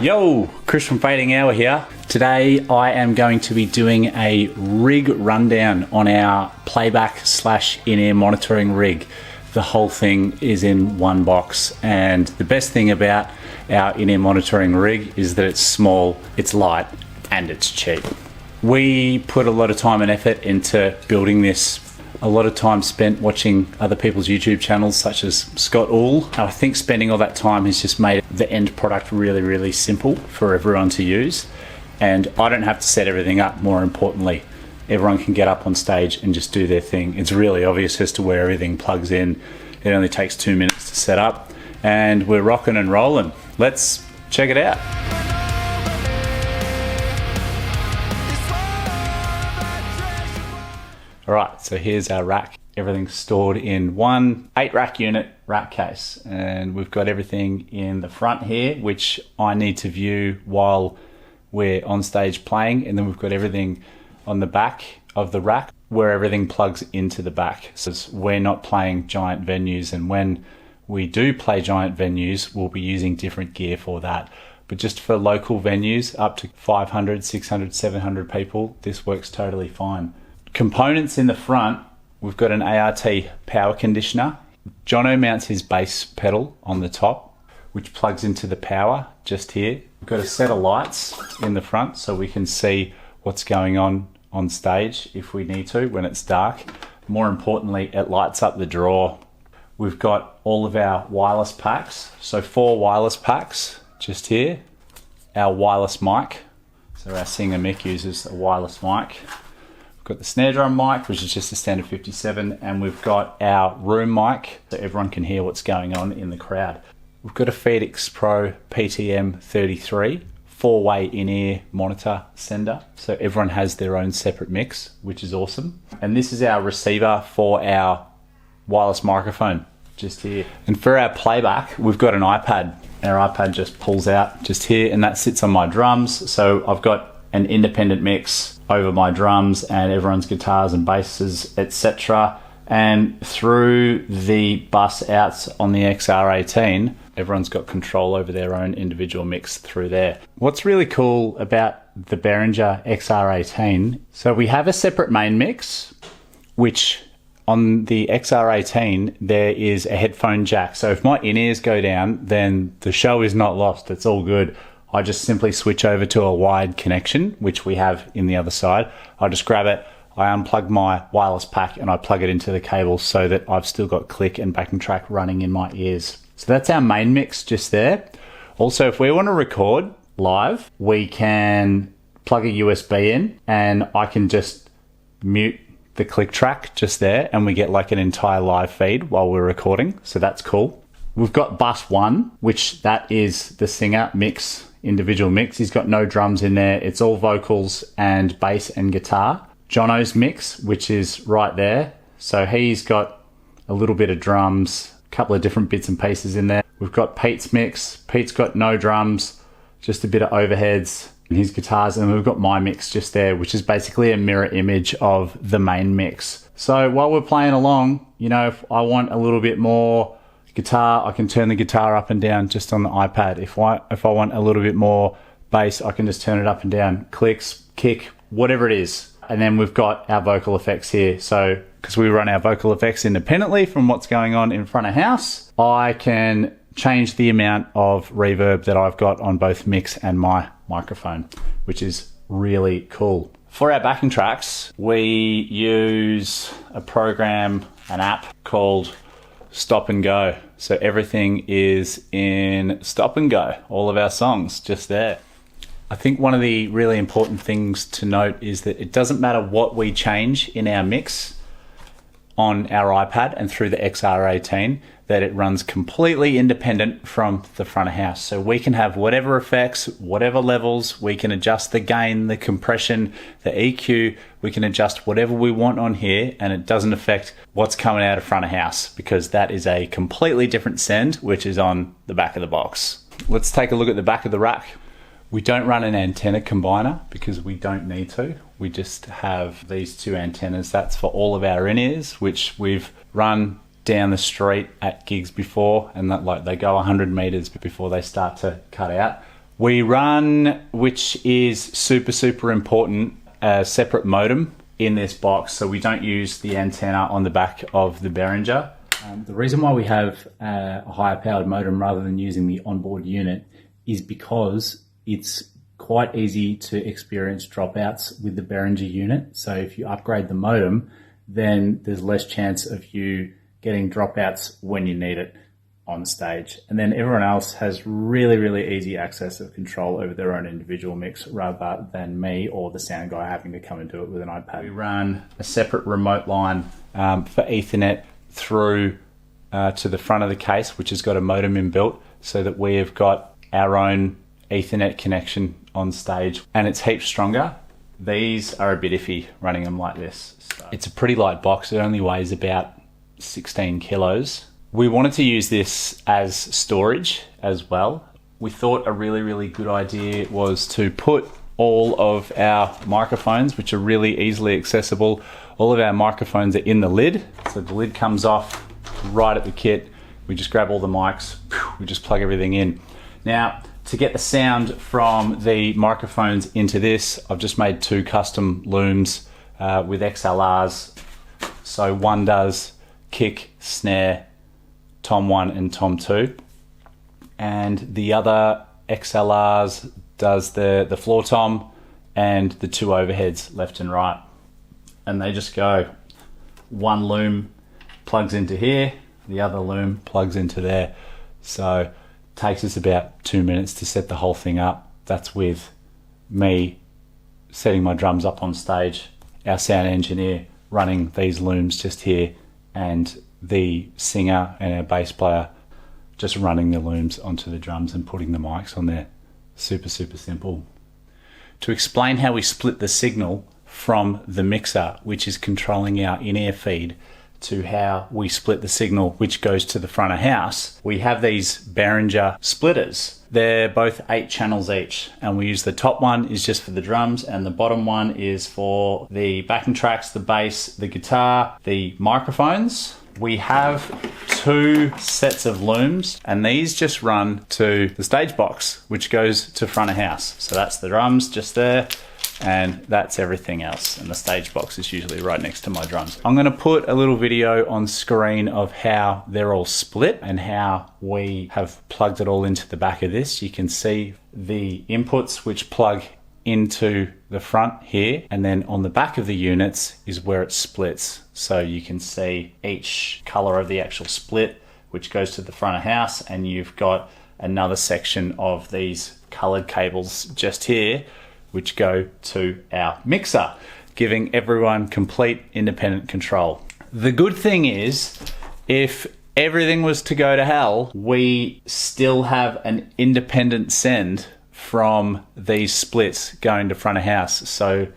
Yo, Chris from Fading Hour here. Today I am going to be doing a rig rundown on our playback / in-ear monitoring rig. The whole thing is in one box, and the best thing about our in-ear monitoring rig is that it's small, it's light, and it's cheap. We put a lot of time and effort into building this. A lot of time spent watching other people's YouTube channels such as Scott Uhl. I think spending all that time has just made the end product really, really simple for everyone to use. And I don't have to set everything up, more importantly. Everyone can get up on stage and just do their thing. It's really obvious as to where everything plugs in. It only takes 2 minutes to set up and we're rocking and rolling. Let's check it out. Alright, so here's our rack. Everything's stored in one 8-rack unit rack case, and we've got everything in the front here, which I need to view while we're on stage playing, and then we've got everything on the back of the rack where everything plugs into the back. So we're not playing giant venues, and when we do play giant venues, we'll be using different gear for that. But just for local venues up to 500, 600, 700 people, this works totally fine. Components in the front, we've got an ART power conditioner. Jono mounts his bass pedal on the top, which plugs into the power just here. We've got a set of lights in the front so we can see what's going on stage if we need to when it's dark. More importantly, it lights up the draw. We've got all of our wireless packs. So 4 wireless packs just here. Our wireless mic. So our singer Mick uses a wireless mic. We've got the snare drum mic, which is just a standard 57, and we've got our room mic so everyone can hear what's going on in the crowd. We've got a Phenyx PTM33 4-way in-ear monitor sender, so everyone has their own separate mix, which is awesome. And this is our receiver for our wireless microphone, just here. And for our playback, we've got an iPad. Our iPad just pulls out just here, and that sits on my drums, so I've got an independent mix over my drums and everyone's guitars and basses, etc. And through the bus outs on the XR18, everyone's got control over their own individual mix through there. What's really cool about the Behringer XR18, so we have a separate main mix, which on the XR18 there is a headphone jack. So if my in-ears go down, then the show is not lost, it's all good. I just simply switch over to a wired connection, which we have in the other side. I just grab it, I unplug my wireless pack and I plug it into the cable so that I've still got click and backing track running in my ears. So that's our main mix just there. Also, if we want to record live, we can plug a USB in and I can just mute the click track just there and we get like an entire live feed while we're recording. So that's cool. We've got bus 1, which that is the singer mix. Individual mix. He's got no drums in there. It's all vocals and bass and guitar. Jono's mix, which is right there. So he's got a little bit of drums, a couple of different bits and pieces in there. We've got Pete's mix. Pete's got no drums, just a bit of overheads and his guitars. And we've got my mix just there, which is basically a mirror image of the main mix. So while we're playing along, you know, if I want a little bit more guitar, I can turn the guitar up and down just on the iPad. If I want a little bit more bass, I can just turn it up and down. Clicks, kick, whatever it is. And then we've got our vocal effects here. So, because we run our vocal effects independently from what's going on in front of house, I can change the amount of reverb that I've got on both mix and my microphone, which is really cool. For our backing tracks, we use a program, an app called Stop and Go. So everything is in Stop and Go, all of our songs just there. I think one of the really important things to note is that it doesn't matter what we change in our mix on our iPad and through the XR18, that it runs completely independent from the front of house. So we can have whatever effects, whatever levels, we can adjust the gain, the compression, the EQ, we can adjust whatever we want on here, and it doesn't affect what's coming out of front of house, because that is a completely different send, which is on the back of the box. Let's take a look at the back of the rack. We don't run an antenna combiner because we don't need to. We just have these 2 antennas. That's for all of our in-ears, which we've run down the street at gigs before, and that, like, they go 100 meters before they start to cut out. We run, which is super important, a separate modem in this box, so we don't use the antenna on the back of the Behringer. The reason why we have a higher powered modem rather than using the onboard unit is because it's quite easy to experience dropouts with the Behringer unit. So if you upgrade the modem, then there's less chance of you getting dropouts when you need it on stage. And then everyone else has really easy access of control over their own individual mix rather than me or the sound guy having to come and do it with an iPad. We run a separate remote line for Ethernet through to the front of the case, which has got a modem inbuilt, so that we have got our own Ethernet connection on stage, and it's heaps stronger. These are a bit iffy running them like this. So it's a pretty light box. It only weighs about 16 kilos. We wanted to use this as storage as well. We thought a really good idea was to put all of our microphones, which are really easily accessible. All of our microphones are in the lid. So the lid comes off right at the kit. We just grab all the mics, we just plug everything in. Now, to get the sound from the microphones into this, I've just made 2 custom looms with XLRs. So one does kick, snare, Tom 1 and Tom 2, and the other XLRs does the floor tom and the 2 overheads left and right, and they just go, one loom plugs into here, the other loom plugs into there. So it takes us about 2 minutes to set the whole thing up. That's with me setting my drums up on stage, our sound engineer running these looms just here, and the singer and our bass player just running the looms onto the drums and putting the mics on there. Super simple. To explain how we split the signal from the mixer, which is controlling our in-ear feed, to how we split the signal which goes to the front of house, we have these Behringer splitters. They're both 8 channels each, and we use the top one is just for the drums, and the bottom one is for the backing tracks, the bass, the guitar, the microphones. We have 2 sets of looms, and these just run to the stage box, which goes to front of house. So that's the drums just there, and that's everything else. And the stage box is usually right next to my drums. I'm gonna put a little video on screen of how they're all split and how we have plugged it all into the back of this. You can see the inputs which plug into the front here, and then on the back of the units is where it splits. So you can see each color of the actual split, which goes to the front of house, and you've got another section of these colored cables just here, which go to our mixer, giving everyone complete independent control. The good thing is, if everything was to go to hell, we still have an independent send from these splits going to front of house, so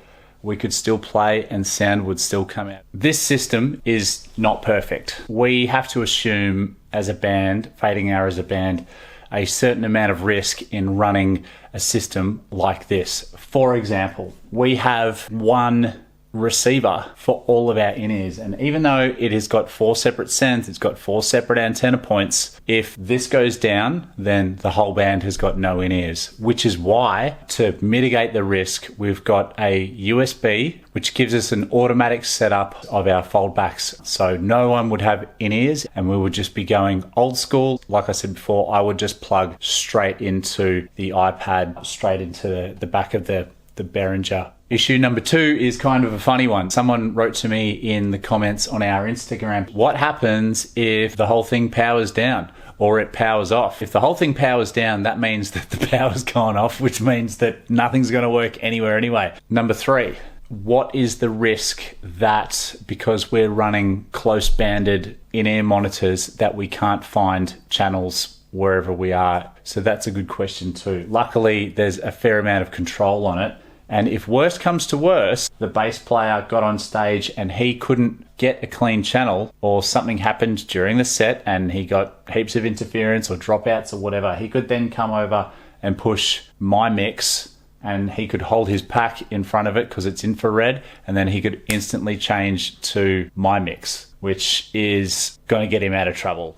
we could still play and sound would still come out. This system is not perfect. We have to assume as a band, Fading Hour as a band, a certain amount of risk in running a system like this. For example, we have one receiver for all of our in-ears, and even though it has got 4 separate sends, it's got 4 separate antenna points, if this goes down, then the whole band has got no in-ears, which is why, to mitigate the risk, we've got a USB which gives us an automatic setup of our foldbacks, so no one would have in-ears, and we would just be going old school. Like I said before, I would just plug straight into the iPad, straight into the back of the Behringer. Issue number 2 is kind of a funny one. Someone wrote to me in the comments on our Instagram, what happens if the whole thing powers down or it powers off? If the whole thing powers down, that means that the power's gone off, which means that nothing's going to work anywhere anyway. Number 3, what is the risk that because we're running close banded in-ear monitors that we can't find channels wherever we are? So that's a good question too. Luckily, there's a fair amount of control on it. And if worst comes to worst, the bass player got on stage and he couldn't get a clean channel, or something happened during the set and he got heaps of interference or dropouts or whatever, he could then come over and push my mix, and he could hold his pack in front of it because it's infrared, and then he could instantly change to my mix, which is going to get him out of trouble.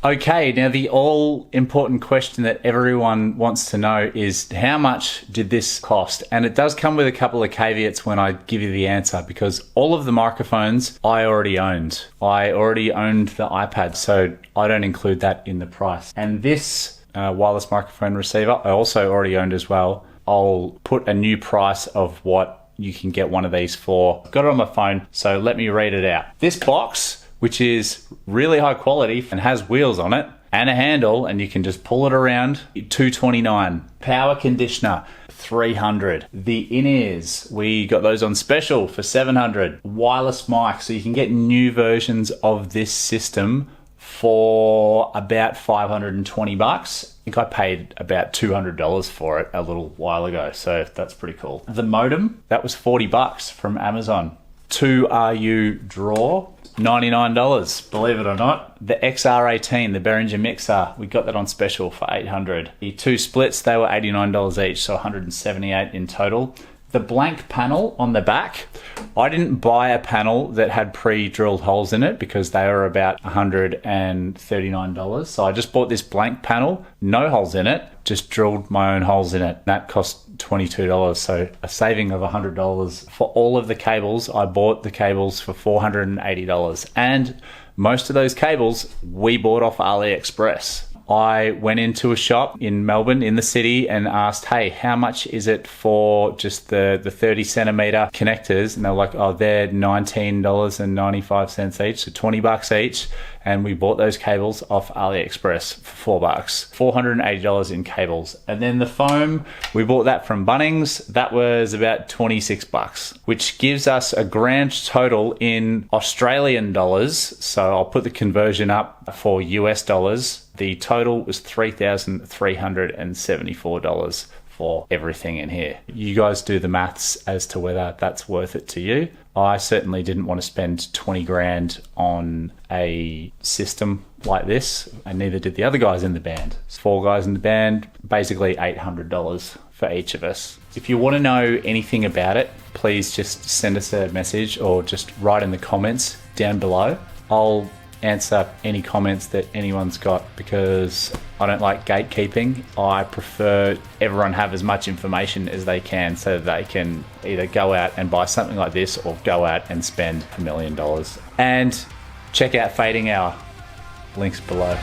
Okay, now the all-important question that everyone wants to know is how much did this cost? And it does come with a couple of caveats when I give you the answer, because all of the microphones I already owned. I already owned the iPad, so I don't include that in the price. And this wireless microphone receiver I also already owned as well. I'll put a new price of what you can get one of these for. I've got it on my phone, so let me read it out. This box, which is really high quality and has wheels on it and a handle, and you can just pull it around, $229. Power conditioner, $300. The in-ears, we got those on special for $700. Wireless mic, so you can get new versions of this system for about $520. I think I paid about $200 for it a little while ago, so that's pretty cool. The modem, that was $40 from Amazon. 2RU drawer, $99, believe it or not. The XR18, the Behringer mixer, we got that on special for $800. The two splits, they were $89 each, so $178 in total. The blank panel on the back, I didn't buy a panel that had pre-drilled holes in it because they were about $139. So I just bought this blank panel, no holes in it, just drilled my own holes in it. That cost $22, so a saving of $100. For all of the cables, I bought the cables for $480. And most of those cables we bought off AliExpress. I went into a shop in Melbourne in the city and asked, hey, how much is it for just the 30 centimeter connectors? And they're like, oh, they're $19.95 each, so $20 each. And we bought those cables off AliExpress for $4. $480 in cables. And then the foam, we bought that from Bunnings. That was about $26, which gives us a grand total in Australian dollars. So I'll put the conversion up for US dollars. The total was $3,374 for everything in here. You guys do the maths as to whether that's worth it to you. I certainly didn't want to spend 20 grand on a system like this, and neither did the other guys in the band. 4 guys in the band, basically $800 for each of us. If you want to know anything about it, please just send us a message or just write in the comments down below. I'll answer any comments that anyone's got because I don't like gatekeeping. I prefer everyone have as much information as they can so that they can either go out and buy something like this or go out and spend $1 million. And check out Fading Hour, links below.